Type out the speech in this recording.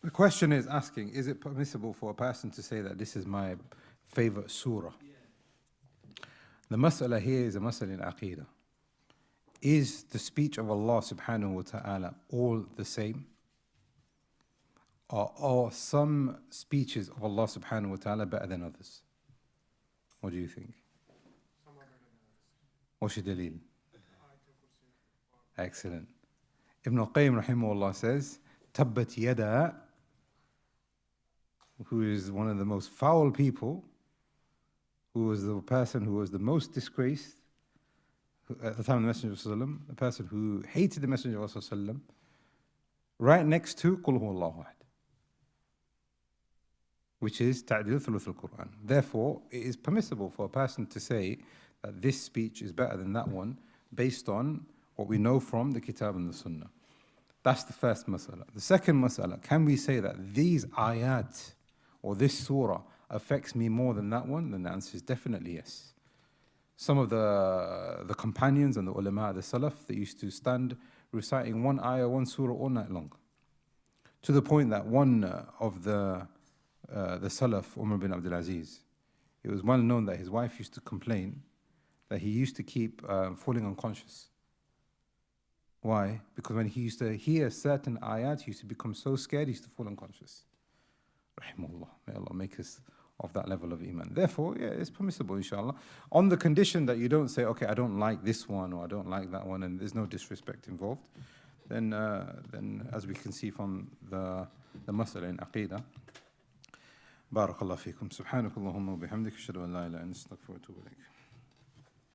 The question is asking, is it permissible for a person to say that this is my favorite surah? The mas'ala here is a mas'ala in aqidah. Is the speech of Allah subhanahu wa ta'ala all the same? Or are some speeches of Allah subhanahu wa ta'ala better than others? What do you think? What's your dalil? Excellent. Ibn al-Qayyim rahimahullah says, Tabbat yada, who is one of the most foul people, who was the person who was the most disgraced at the time of the Messenger of Allah, the person who hated the Messenger of Allah, right next to Qul Huwallahu Ahad, which is Ta'dil Thuluth al-Quran. Therefore, it is permissible for a person to say that this speech is better than that one based on what we know from the Kitab and the Sunnah. That's the first mas'ala. The second mas'ala, can we say that these ayat or this surah affects me more than that one? Then the answer is definitely yes. Some of the companions and the ulama, the salaf, they used to stand reciting one ayah, one surah all night long. To the point that one of the salaf, Umar bin Abdul Aziz, it was well known that his wife used to complain that he used to keep falling unconscious. Why? Because when he used to hear certain ayat, he used to become so scared, he used to fall unconscious. Rahimahullah. May Allah make us of that level of iman. Therefore, yeah, it's permissible, inshallah. On the condition that you don't say, okay, I don't like this one or I don't like that one, and there's no disrespect involved, then as we can see from the mas'ala in aqidah, barakallahu feekum. Subhanakallahumma wa bihamdika, ashhadu an la ilaha illa anta, astaghfiruka wa atubu ilayk.